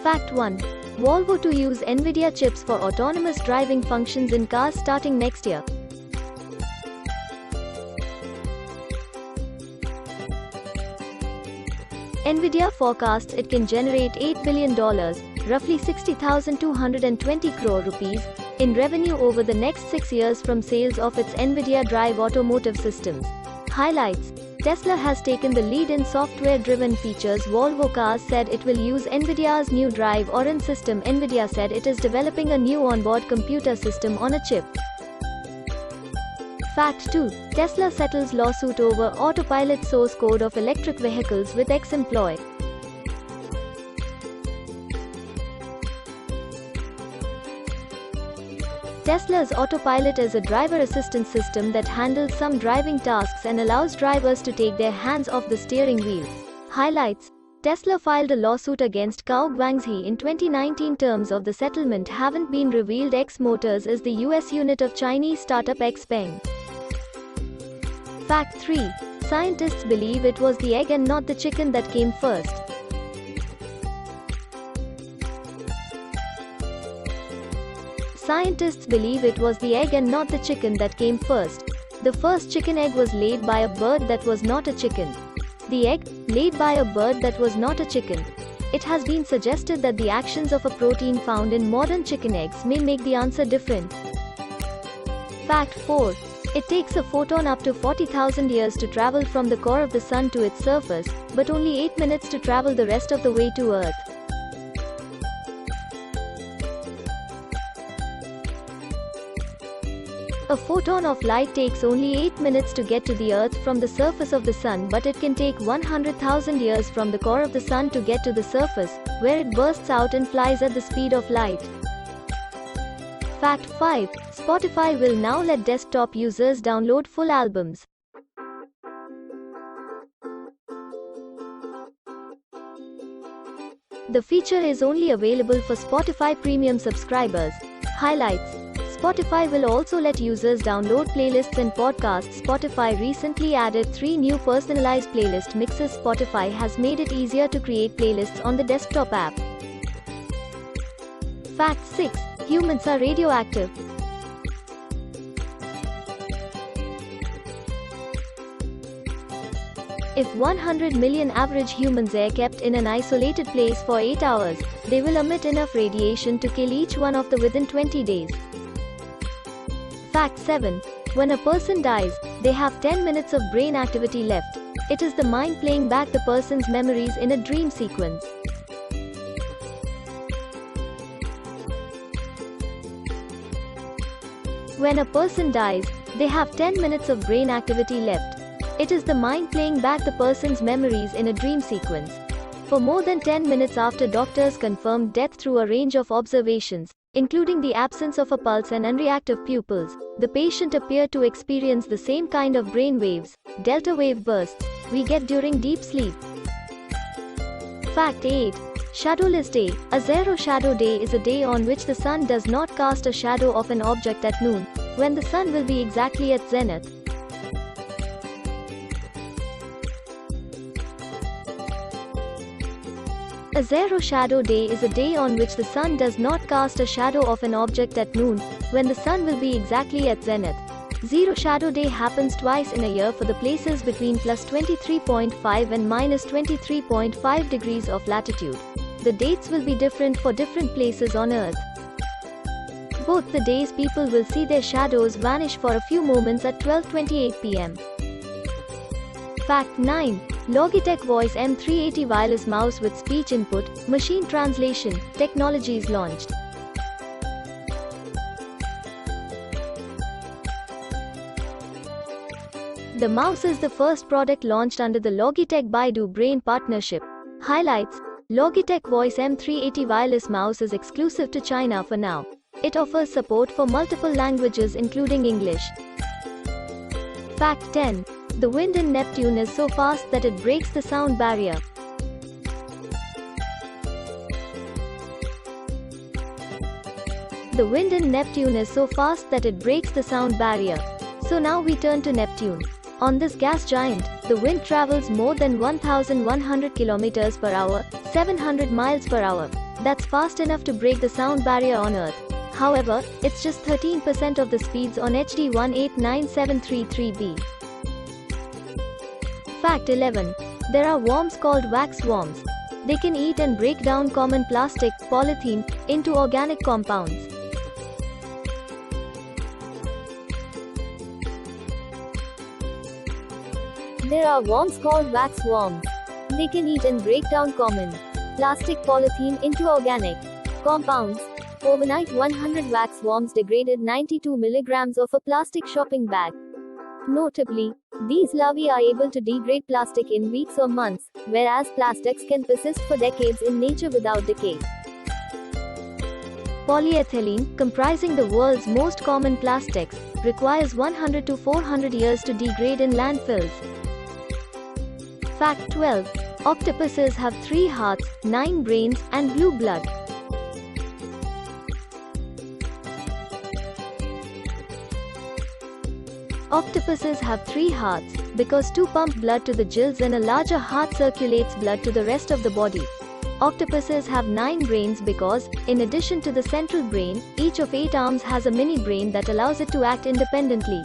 Fact 1. Volvo to use NVIDIA chips for autonomous driving functions in cars starting next year. NVIDIA forecasts it can generate $8 billion, roughly 60,220 crore rupees, in revenue over the next 6 years from sales of its NVIDIA Drive automotive systems. Highlights: Tesla has taken the lead in software-driven features. Volvo Cars said it will use NVIDIA's new Drive Orin system. NVIDIA said it is developing a new onboard computer system on a chip. Fact 2. Tesla settles lawsuit over autopilot source code of electric vehicles with ex-employee. Tesla's Autopilot is a driver assistance system that handles some driving tasks and allows drivers to take their hands off the steering wheel. Highlights: Tesla filed a lawsuit against Kao Guangxi in 2019. Terms of the settlement haven't been revealed. X Motors is the US unit of Chinese startup XPeng. Fact 3. Scientists believe it was the egg and not the chicken that came first. Scientists believe it was the egg and not the chicken that came first. The first chicken egg was laid by a bird that was not a chicken. The egg, laid by a bird that was not a chicken. It has been suggested that the actions of a protein found in modern chicken eggs may make the answer different. Fact 4. It takes a photon up to 40,000 years to travel from the core of the Sun to its surface, but only 8 minutes to travel the rest of the way to Earth. A photon of light takes only 8 minutes to get to the Earth from the surface of the Sun, but it can take 100,000 years from the core of the Sun to get to the surface, where it bursts out and flies at the speed of light. Fact 5. Spotify will now let desktop users download full albums. The feature is only available for Spotify Premium subscribers. Highlights: Spotify will also let users download playlists and podcasts. Spotify recently added 3 new personalized playlist mixes. Spotify has made it easier to create playlists on the desktop app. Fact 6. Humans are radioactive. If 100 million average humans are kept in an isolated place for 8 hours, they will emit enough radiation to kill each one of them within 20 days. Fact 7. When a person dies, they have 10 minutes of brain activity left. It is the mind playing back the person's memories in a dream sequence. When a person dies, they have 10 minutes of brain activity left. It is the mind playing back the person's memories in a dream sequence. For more than 10 minutes after doctors confirmed death through a range of observations, including the absence of a pulse and unreactive pupils, the patient appeared to experience the same kind of brain waves, delta wave bursts, we get during deep sleep. Fact 8. Shadowless day. A zero shadow day is a day on which the sun does not cast a shadow of an object at noon, when the sun will be exactly at zenith. A zero shadow day is a day on which the sun does not cast a shadow of an object at noon, when the sun will be exactly at zenith. Zero shadow day happens twice in a year for the places between plus 23.5 and minus 23.5 degrees of latitude. The dates will be different for different places on Earth. Both the days people will see their shadows vanish for a few moments at 12:28 p.m. Fact 9. Logitech Voice M380 wireless mouse with speech input, machine translation, technologies launched. The mouse is the first product launched under the Logitech Baidu Brain partnership. Highlights: Logitech Voice M380 wireless mouse is exclusive to China for now. It offers support for multiple languages including English. Fact 10. The wind in Neptune is so fast that it breaks the sound barrier. The wind in Neptune is so fast that it breaks the sound barrier. So now we turn to Neptune. On this gas giant, the wind travels more than 1,100 km per hour, 700 miles per hour. That's fast enough to break the sound barrier on Earth. However, it's just 13% of the speeds on HD 1897333B. Fact 11. There are worms called wax worms. They can eat and break down common plastic, polythene, into organic compounds. There are worms called wax worms. They can eat and break down common plastic, polythene into organic compounds. Overnight, 100 wax worms degraded 92 milligrams of a plastic shopping bag. Notably, these larvae are able to degrade plastic in weeks or months, whereas plastics can persist for decades in nature without decay. Polyethylene, comprising the world's most common plastics, requires 100 to 400 years to degrade in landfills. Fact 12. Octopuses have 3 hearts, 9 brains, and blue blood. Octopuses have 3 hearts, because 2 pump blood to the gills and a larger heart circulates blood to the rest of the body. Octopuses have 9 brains because, in addition to the central brain, each of 8 arms has a mini brain that allows it to act independently.